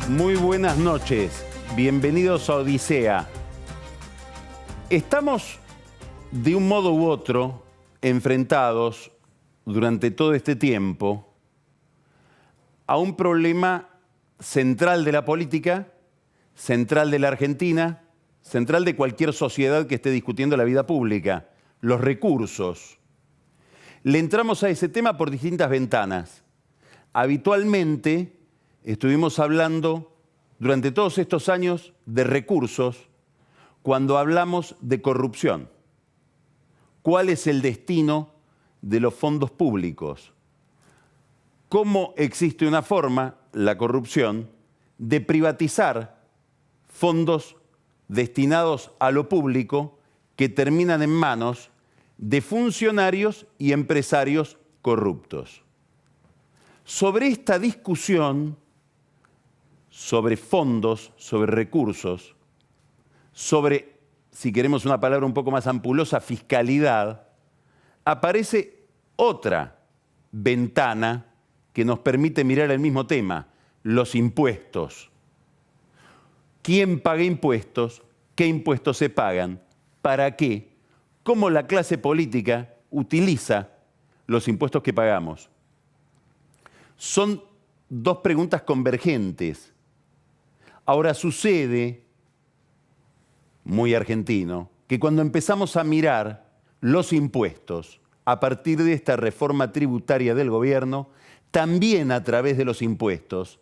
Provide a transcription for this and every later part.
Muy buenas noches, bienvenidos a Odisea. Estamos, de un modo u otro, enfrentados durante todo este tiempo a un problema central de la política, central de la Argentina, central de cualquier sociedad que esté discutiendo la vida pública, los recursos. Le entramos a ese tema por distintas ventanas. Habitualmente estuvimos hablando durante todos estos años de recursos cuando hablamos de corrupción. ¿Cuál es el destino de los fondos públicos? ¿Cómo existe una forma, la corrupción, de privatizar fondos destinados a lo público que terminan en manos de funcionarios y empresarios corruptos? Sobre esta discusión, sobre fondos, sobre recursos, sobre, si queremos una palabra un poco más ampulosa, fiscalidad, aparece otra ventana que nos permite mirar el mismo tema, los impuestos. ¿Quién paga impuestos? ¿Qué impuestos se pagan? ¿Para qué? ¿Cómo la clase política utiliza los impuestos que pagamos? Son dos preguntas convergentes. Ahora sucede, muy argentino, que cuando empezamos a mirar los impuestos a partir de esta reforma tributaria del gobierno, también a través de los impuestos,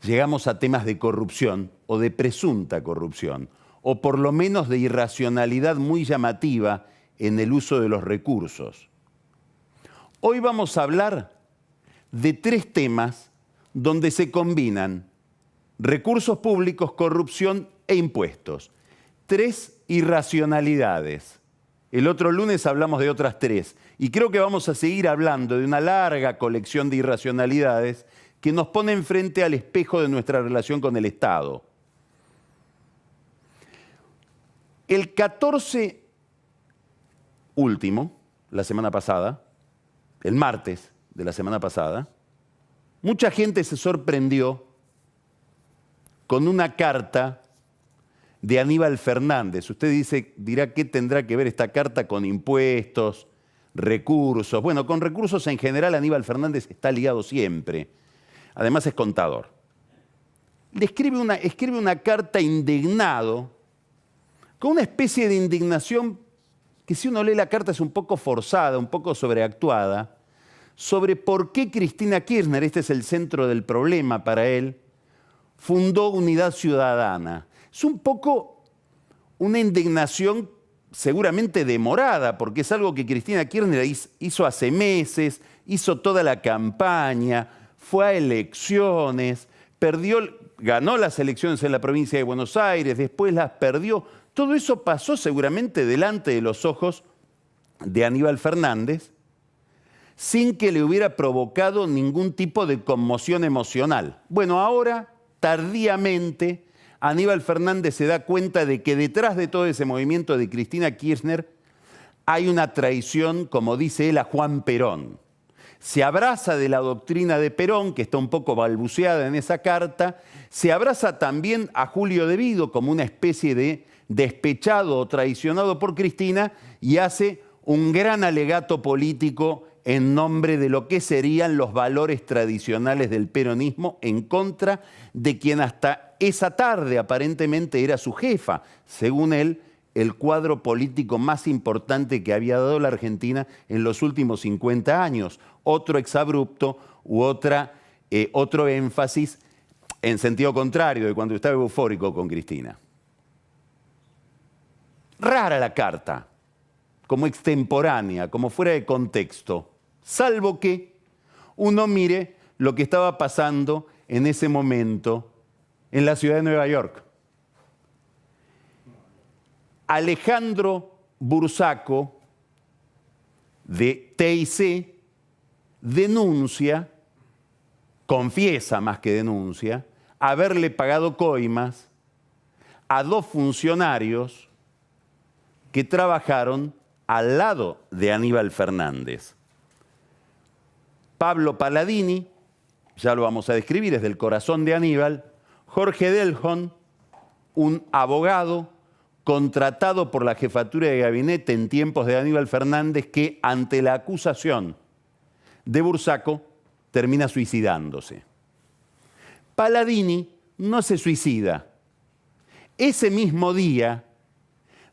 llegamos a temas de corrupción o de presunta corrupción, o por lo menos de irracionalidad muy llamativa en el uso de los recursos. Hoy vamos a hablar de tres temas donde se combinan recursos públicos, corrupción e impuestos. Tres irracionalidades. El otro lunes hablamos de otras tres. Y creo que vamos a seguir hablando de una larga colección de irracionalidades que nos ponen frente al espejo de nuestra relación con el Estado. El 14 último, la semana pasada, el martes de la semana pasada, mucha gente se sorprendió con una carta de Aníbal Fernández. Usted dirá, ¿qué tendrá que ver esta carta con impuestos, recursos? Bueno, con recursos en general Aníbal Fernández está ligado siempre. Además es contador. Le escribe una carta indignado, con una especie de indignación que si uno lee la carta es un poco forzada, un poco sobreactuada, sobre por qué Cristina Kirchner, este es el centro del problema para él, fundó Unidad Ciudadana. Es un poco una indignación seguramente demorada, porque es algo que Cristina Kirchner hizo hace meses, hizo toda la campaña, fue a elecciones, ganó las elecciones en la provincia de Buenos Aires, después las perdió. Todo eso pasó seguramente delante de los ojos de Aníbal Fernández, sin que le hubiera provocado ningún tipo de conmoción emocional. Bueno, ahora, tardíamente, Aníbal Fernández se da cuenta de que detrás de todo ese movimiento de Cristina Kirchner hay una traición, como dice él, a Juan Perón. Se abraza de la doctrina de Perón, que está un poco balbuceada en esa carta, se abraza también a Julio De Vido como una especie de despechado o traicionado por Cristina y hace un gran alegato político en nombre de lo que serían los valores tradicionales del peronismo en contra de quien hasta esa tarde aparentemente era su jefa, según él, el cuadro político más importante que había dado la Argentina en los últimos 50 años. Otro exabrupto u otro énfasis en sentido contrario de cuando estaba eufórico con Cristina. Rara la carta, como extemporánea, como fuera de contexto, salvo que uno mire lo que estaba pasando en ese momento en la ciudad de Nueva York. Alejandro Bursaco, de TIC, confiesa más que denuncia, haberle pagado coimas a dos funcionarios que trabajaron al lado de Aníbal Fernández. Pablo Palladini, ya lo vamos a describir, es del corazón de Aníbal, Jorge Delhon, un abogado contratado por la jefatura de gabinete en tiempos de Aníbal Fernández, que ante la acusación de Bursaco termina suicidándose. Palladini no se suicida. Ese mismo día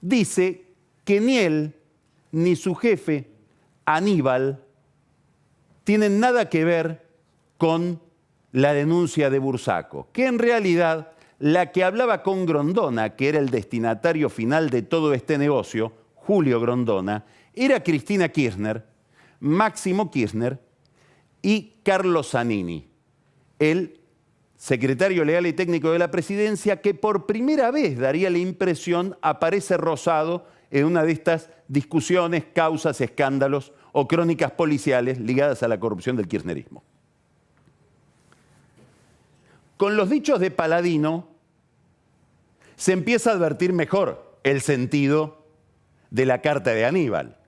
dice que ni él ni su jefe, Aníbal, tienen nada que ver con la denuncia de Bursaco, que en realidad la que hablaba con Grondona, que era el destinatario final de todo este negocio, Julio Grondona, era Cristina Kirchner, Máximo Kirchner y Carlos Zanini, el secretario legal y técnico de la presidencia, que por primera vez, daría la impresión, aparece rosado en una de estas discusiones, causas, escándalos o crónicas policiales ligadas a la corrupción del kirchnerismo. Con los dichos de Palladino se empieza a advertir mejor el sentido de la carta de Aníbal.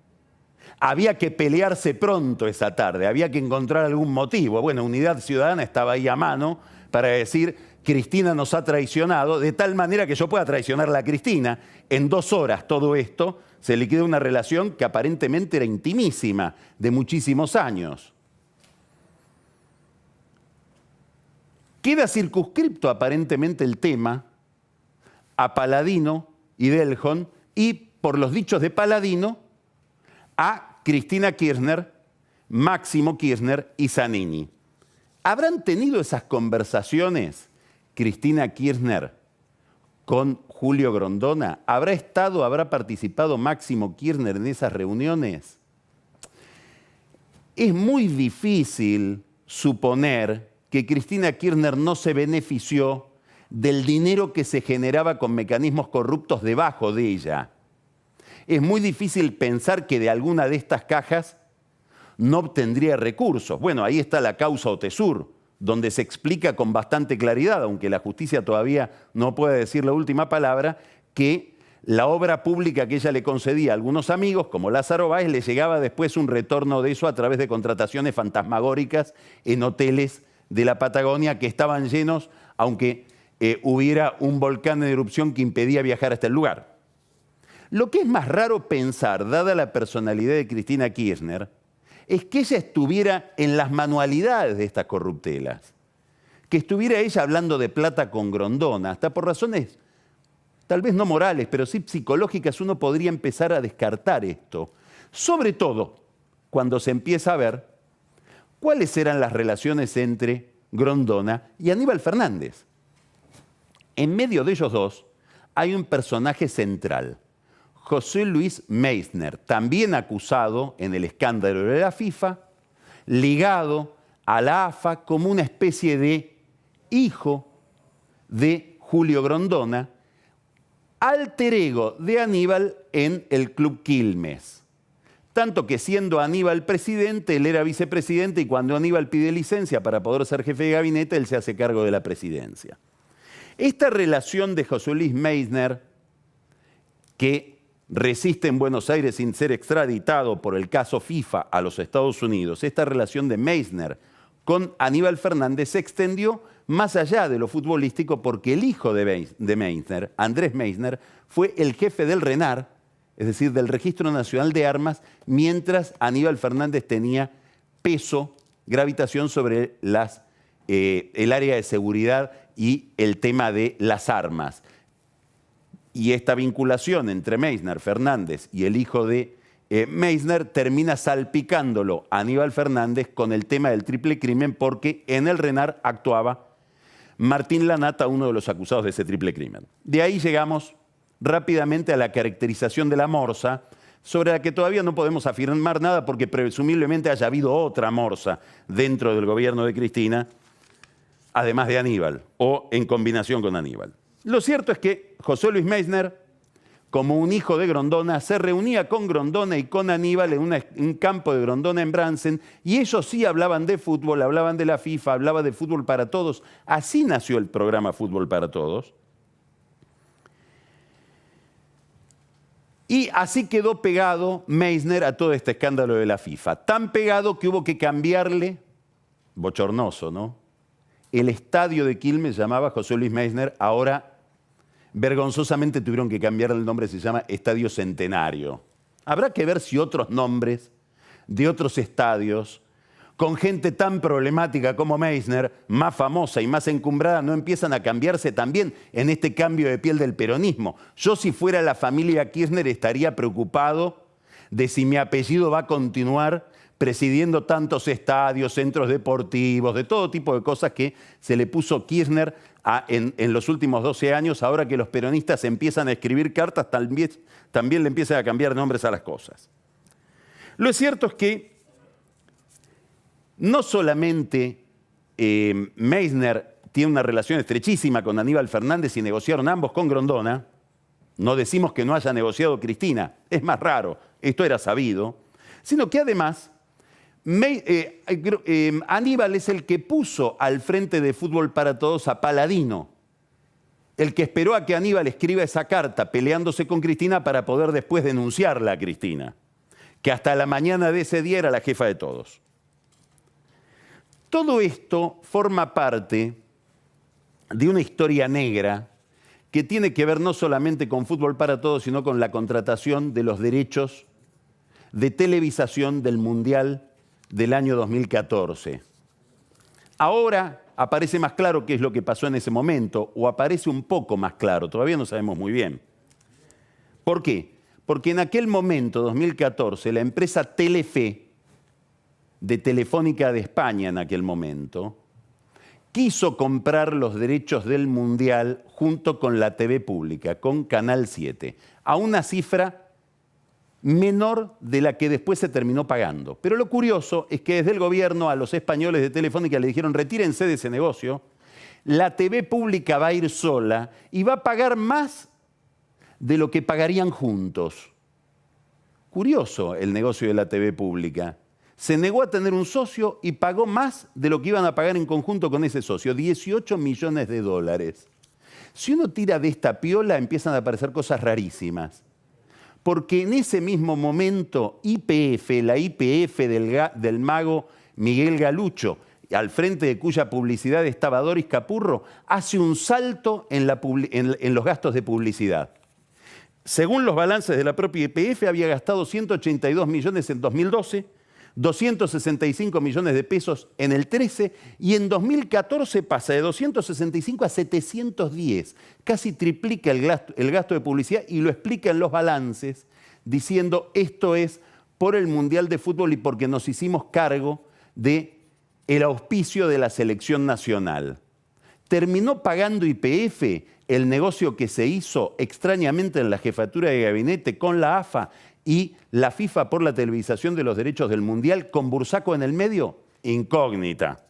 Había que pelearse pronto esa tarde, había que encontrar algún motivo. Bueno, Unidad Ciudadana estaba ahí a mano para decir: Cristina nos ha traicionado, de tal manera que yo pueda traicionarla a Cristina. En 2 horas todo esto se liquida una relación que aparentemente era intimísima, de muchísimos años. Queda circunscripto aparentemente el tema a Palladino y Delhon y, por los dichos de Palladino, a Cristina Kirchner, Máximo Kirchner y Zanini. ¿Habrán tenido esas conversaciones Cristina Kirchner con Julio Grondona? ¿Habrá participado Máximo Kirchner en esas reuniones? Es muy difícil suponer que Cristina Kirchner no se benefició del dinero que se generaba con mecanismos corruptos debajo de ella. Es muy difícil pensar que de alguna de estas cajas no obtendría recursos. Bueno, ahí está la causa Otesur, donde se explica con bastante claridad, aunque la justicia todavía no puede decir la última palabra, que la obra pública que ella le concedía a algunos amigos, como Lázaro Báez, le llegaba después un retorno de eso a través de contrataciones fantasmagóricas en hoteles de la Patagonia que estaban llenos, aunque hubiera un volcán en erupción que impedía viajar hasta el lugar. Lo que es más raro pensar, dada la personalidad de Cristina Kirchner, es que ella estuviera en las manualidades de estas corruptelas, que estuviera ella hablando de plata con Grondona, hasta por razones tal vez no morales, pero sí psicológicas. Uno podría empezar a descartar esto, sobre todo cuando se empieza a ver cuáles eran las relaciones entre Grondona y Aníbal Fernández. En medio de ellos dos hay un personaje central, José Luis Meissner, también acusado en el escándalo de la FIFA, ligado a la AFA como una especie de hijo de Julio Grondona, alter ego de Aníbal en el Club Quilmes. Tanto que, siendo Aníbal presidente, él era vicepresidente, y cuando Aníbal pide licencia para poder ser jefe de gabinete, él se hace cargo de la presidencia. Esta relación de José Luis Meissner, que resiste en Buenos Aires sin ser extraditado por el caso FIFA a los Estados Unidos, esta relación de Meissner con Aníbal Fernández se extendió más allá de lo futbolístico, porque el hijo de Meissner, Andrés Meissner, fue el jefe del RENAR, es decir, del Registro Nacional de Armas, mientras Aníbal Fernández tenía peso, gravitación sobre el área de seguridad y el tema de las armas. Y esta vinculación entre Meissner, Fernández y el hijo de Meissner termina salpicándolo a Aníbal Fernández con el tema del triple crimen, porque en el RENAR actuaba Martín Lanata, uno de los acusados de ese triple crimen. De ahí llegamos rápidamente a la caracterización de la Morsa, sobre la que todavía no podemos afirmar nada, porque presumiblemente haya habido otra Morsa dentro del gobierno de Cristina, además de Aníbal, o en combinación con Aníbal. Lo cierto es que José Luis Meissner, como un hijo de Grondona, se reunía con Grondona y con Aníbal en un campo de Grondona en Bransen, y ellos sí hablaban de fútbol, hablaban de la FIFA, hablaban de Fútbol para Todos. Así nació el programa Fútbol para Todos. Y así quedó pegado Meissner a todo este escándalo de la FIFA. Tan pegado que hubo que cambiarle, bochornoso, ¿no?, el estadio de Quilmes se llamaba José Luis Meissner, ahora vergonzosamente tuvieron que cambiar el nombre, se llama Estadio Centenario. Habrá que ver si otros nombres de otros estadios, con gente tan problemática como Meissner, más famosa y más encumbrada, no empiezan a cambiarse también en este cambio de piel del peronismo. Yo, si fuera la familia Kirchner, estaría preocupado de si mi apellido va a continuar presidiendo tantos estadios, centros deportivos, de todo tipo de cosas que se le puso Kirchner en los últimos 12 años. Ahora que los peronistas empiezan a escribir cartas, también le empiezan a cambiar nombres a las cosas. Lo cierto es que no solamente Meissner tiene una relación estrechísima con Aníbal Fernández y negociaron ambos con Grondona. No decimos que no haya negociado Cristina, es más raro, esto era sabido, sino que además Aníbal es el que puso al frente de Fútbol para Todos a Paladino, el que esperó a que Aníbal escriba esa carta peleándose con Cristina para poder después denunciarla a Cristina, que hasta la mañana de ese día era la jefa de todos. Todo esto forma parte de una historia negra que tiene que ver no solamente con Fútbol para Todos, sino con la contratación de los derechos de televisación del Mundial del año 2014. Ahora aparece más claro qué es lo que pasó en ese momento, o aparece un poco más claro, todavía no sabemos muy bien. ¿Por qué? Porque en aquel momento, 2014, la empresa Telefe, de Telefónica de España en aquel momento, quiso comprar los derechos del Mundial junto con la TV pública, con Canal 7, a una cifra menor de la que después se terminó pagando. Pero lo curioso es que desde el gobierno a los españoles de Telefónica le dijeron: retírense de ese negocio, la TV pública va a ir sola y va a pagar más de lo que pagarían juntos. Curioso el negocio de la TV pública. Se negó a tener un socio y pagó más de lo que iban a pagar en conjunto con ese socio, 18 millones de dólares. Si uno tira de esta piola, empiezan a aparecer cosas rarísimas. Porque en ese mismo momento, YPF, la YPF del mago Miguel Galucho, al frente de cuya publicidad estaba Doris Capurro, hace un salto en los gastos de publicidad. Según los balances de la propia YPF, había gastado 182 millones en 2012, 265 millones de pesos en el 13, y en 2014 pasa de 265 a 710. Casi triplica el gasto de publicidad, y lo explica en los balances diciendo: esto es por el Mundial de Fútbol y porque nos hicimos cargo del auspicio de la selección nacional. Terminó pagando YPF el negocio que se hizo extrañamente en la jefatura de gabinete con la AFA y la FIFA por la televisación de los derechos del Mundial, con Bursaco en el medio, incógnita.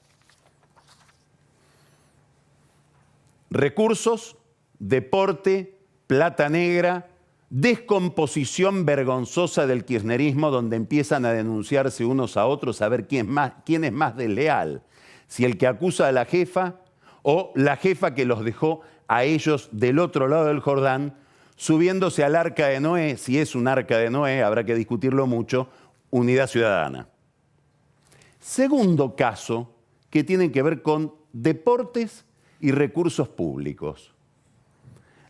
Recursos, deporte, plata negra, descomposición vergonzosa del kirchnerismo, donde empiezan a denunciarse unos a otros a ver quién es más desleal, si el que acusa a la jefa o la jefa que los dejó a ellos del otro lado del Jordán, subiéndose al arca de Noé. Si es un arca de Noé, habrá que discutirlo mucho. Unidad Ciudadana. Segundo caso, que tiene que ver con deportes y recursos públicos.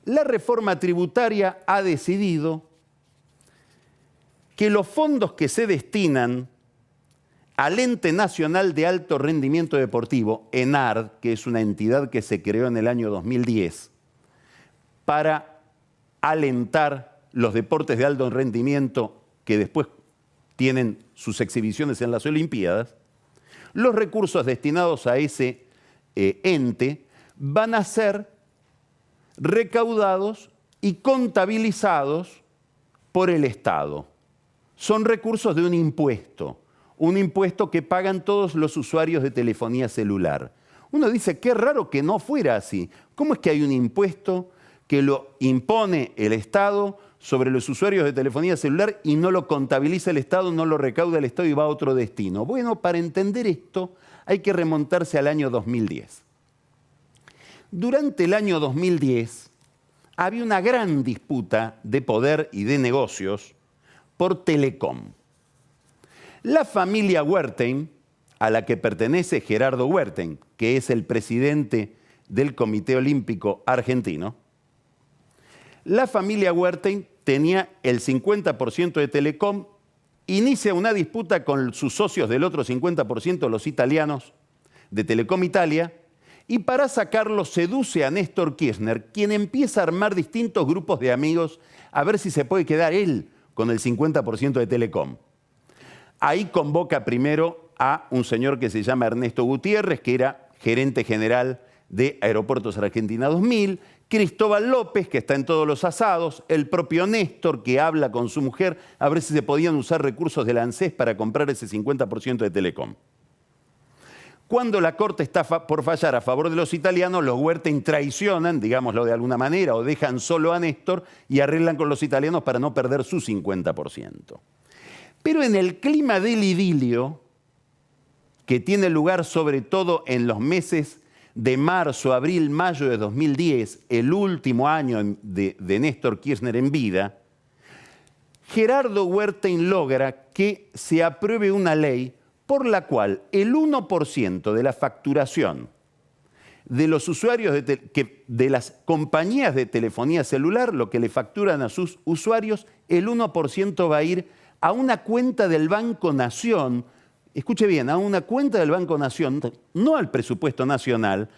La reforma tributaria ha decidido que los fondos que se destinan al Ente Nacional de Alto Rendimiento Deportivo, ENARD, que es una entidad que se creó en el año 2010 para alentar los deportes de alto rendimiento que después tienen sus exhibiciones en las Olimpiadas, los recursos destinados a ese ente van a ser recaudados y contabilizados por el Estado. Son recursos de un impuesto que pagan todos los usuarios de telefonía celular. Uno dice: qué raro que no fuera así. ¿Cómo es que hay un impuesto que lo impone el Estado sobre los usuarios de telefonía celular y no lo contabiliza el Estado, no lo recauda el Estado y va a otro destino? Bueno, para entender esto hay que remontarse al año 2010. Durante el año 2010 había una gran disputa de poder y de negocios por Telecom. La familia Wertheim a la que pertenece Gerardo Wertheim, que es el presidente del Comité Olímpico Argentino, la familia Wertheim tenía el 50% de Telecom, inicia una disputa con sus socios del otro 50%, los italianos de Telecom Italia, y para sacarlo seduce a Néstor Kirchner, quien empieza a armar distintos grupos de amigos a ver si se puede quedar él con el 50% de Telecom. Ahí convoca primero a un señor que se llama Ernesto Gutiérrez, que era gerente general de Aeropuertos Argentina 2000, Cristóbal López, que está en todos los asados, el propio Néstor, que habla con su mujer a ver si se podían usar recursos del ANSES para comprar ese 50% de Telecom. Cuando la Corte está por fallar a favor de los italianos, los Wertheim traicionan, digámoslo de alguna manera, o dejan solo a Néstor y arreglan con los italianos para no perder su 50%. Pero en el clima del idilio, que tiene lugar sobre todo en los meses de marzo, abril, mayo de 2010, el último año de Néstor Kirchner en vida, Gerardo Wertheim logra que se apruebe una ley por la cual el 1% de la facturación de los usuarios de las compañías de telefonía celular, lo que le facturan a sus usuarios, el 1% va a ir a una cuenta del Banco Nación, escuche bien, a una cuenta del Banco Nación, no al presupuesto nacional,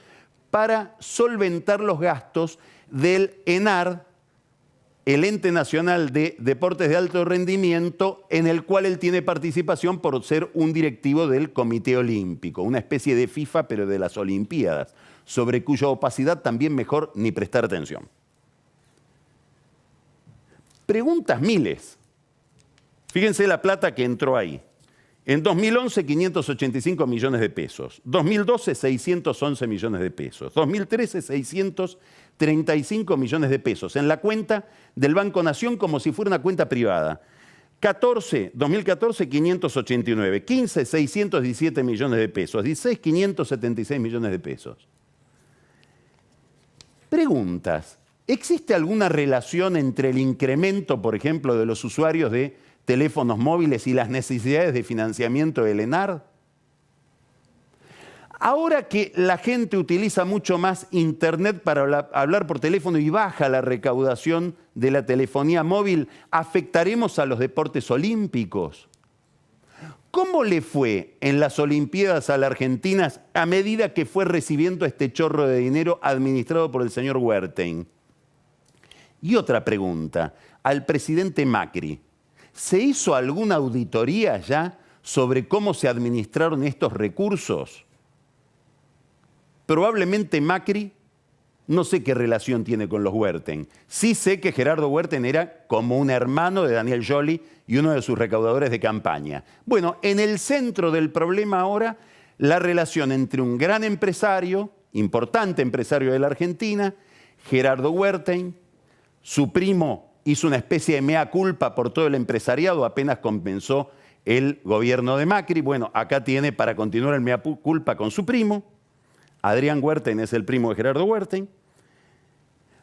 para solventar los gastos del ENAR, el Ente Nacional de Deportes de Alto Rendimiento, en el cual él tiene participación por ser un directivo del Comité Olímpico, una especie de FIFA pero de las Olimpiadas, sobre cuya opacidad también mejor ni prestar atención. Preguntas miles. Fíjense la plata que entró ahí. En 2011, 585 millones de pesos. 2012, 611 millones de pesos. 2013, 635 millones de pesos. En la cuenta del Banco Nación como si fuera una cuenta privada. 2014, 589. 15, 617 millones de pesos. 16, 576 millones de pesos. Preguntas. ¿Existe alguna relación entre el incremento, por ejemplo, de los usuarios de teléfonos móviles y las necesidades de financiamiento del ENAR? Ahora que la gente utiliza mucho más Internet para hablar por teléfono y baja la recaudación de la telefonía móvil, ¿afectaremos a los deportes olímpicos? ¿Cómo le fue en las Olimpiadas a la Argentina a medida que fue recibiendo este chorro de dinero administrado por el señor Wertheim? Y otra pregunta, al presidente Macri, ¿se hizo alguna auditoría ya sobre cómo se administraron estos recursos? Probablemente Macri, no sé qué relación tiene con los Wertheim. Sí sé que Gerardo Wertheim era como un hermano de Daniel Scioli y uno de sus recaudadores de campaña. Bueno, en el centro del problema ahora, la relación entre un gran empresario, importante empresario de la Argentina, Gerardo Wertheim, su primo hizo una especie de mea culpa por todo el empresariado, apenas compensó el gobierno de Macri. Bueno, acá tiene para continuar el mea culpa con su primo. Adrián Wertheim es el primo de Gerardo Wertheim.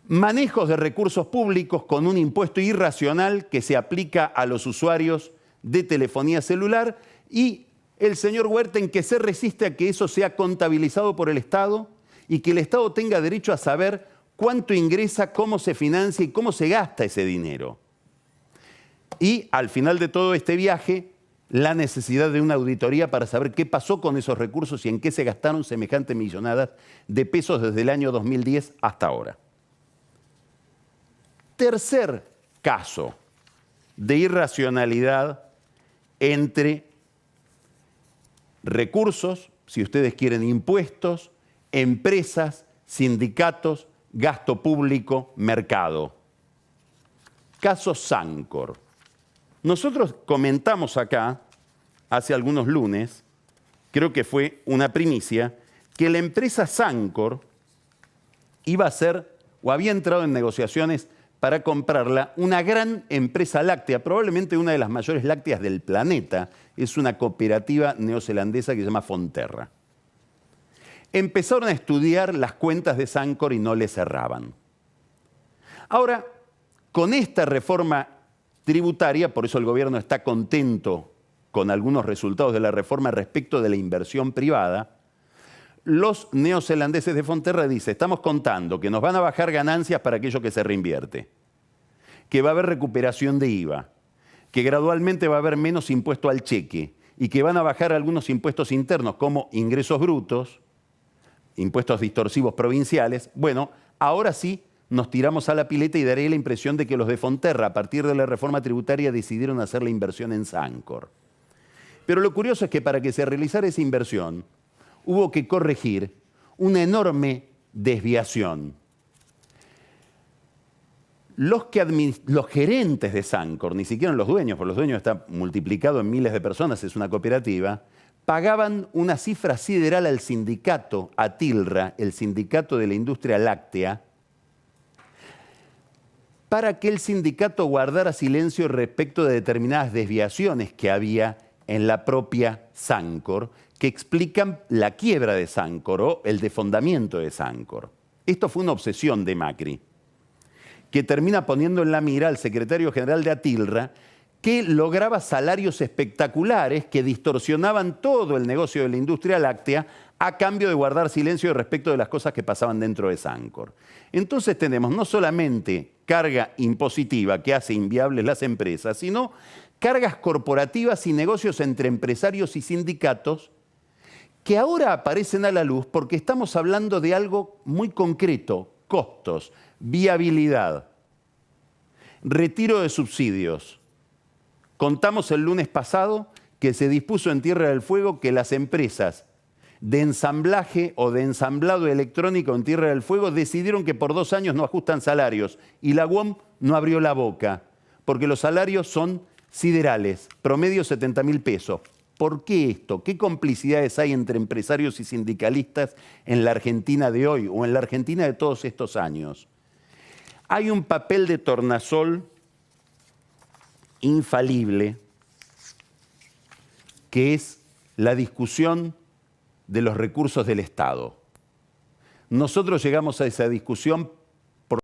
Manejos de recursos públicos con un impuesto irracional que se aplica a los usuarios de telefonía celular y el señor Wertheim que se resiste a que eso sea contabilizado por el Estado y que el Estado tenga derecho a saber cuánto ingresa, cómo se financia y cómo se gasta ese dinero. Y al final de todo este viaje, la necesidad de una auditoría para saber qué pasó con esos recursos y en qué se gastaron semejantes millonadas de pesos desde el año 2010 hasta ahora. Tercer caso de irracionalidad entre recursos, si ustedes quieren impuestos, empresas, sindicatos, gasto público, mercado. Caso Sancor. Nosotros comentamos acá, hace algunos lunes, creo que fue una primicia, que la empresa Sancor iba a ser, o había entrado en negociaciones para comprarla, una gran empresa láctea, probablemente una de las mayores lácteas del planeta. Es una cooperativa neozelandesa que se llama Fonterra. Empezaron a estudiar las cuentas de Sancor y no le cerraban. Ahora, con esta reforma tributaria, por eso el gobierno está contento con algunos resultados de la reforma respecto de la inversión privada, los neozelandeses de Fonterra dicen, estamos contando que nos van a bajar ganancias para aquello que se reinvierte, que va a haber recuperación de IVA, que gradualmente va a haber menos impuesto al cheque y que van a bajar algunos impuestos internos como ingresos brutos, impuestos distorsivos provinciales. Bueno, ahora sí nos tiramos a la pileta y daré la impresión de que los de Fonterra, a partir de la reforma tributaria, decidieron hacer la inversión en Sancor. Pero lo curioso es que para que se realizara esa inversión, hubo que corregir una enorme desviación. Los gerentes de Sancor, ni siquiera los dueños, porque los dueños están multiplicados en miles de personas, es una cooperativa, pagaban una cifra sideral al sindicato, a TILRA, el sindicato de la industria láctea, para que el sindicato guardara silencio respecto de determinadas desviaciones que había en la propia Sancor, que explican la quiebra de Sancor o el desfondamiento de Sancor. Esto fue una obsesión de Macri, que termina poniendo en la mira al secretario general de Atilra, que lograba salarios espectaculares que distorsionaban todo el negocio de la industria láctea a cambio de guardar silencio respecto de las cosas que pasaban dentro de Sancor. Entonces tenemos no solamente carga impositiva que hace inviables las empresas, sino cargas corporativas y negocios entre empresarios y sindicatos que ahora aparecen a la luz porque estamos hablando de algo muy concreto: costos, viabilidad, retiro de subsidios. Contamos el lunes pasado que se dispuso en Tierra del Fuego que las empresas de ensamblaje o de ensamblado electrónico en Tierra del Fuego decidieron que por 2 años no ajustan salarios y la UOM no abrió la boca porque los salarios son siderales, promedio 70.000 pesos. ¿Por qué esto? ¿Qué complicidades hay entre empresarios y sindicalistas en la Argentina de hoy o en la Argentina de todos estos años? Hay un papel de tornasol infalible que es la discusión de los recursos del Estado. Nosotros llegamos a esa discusión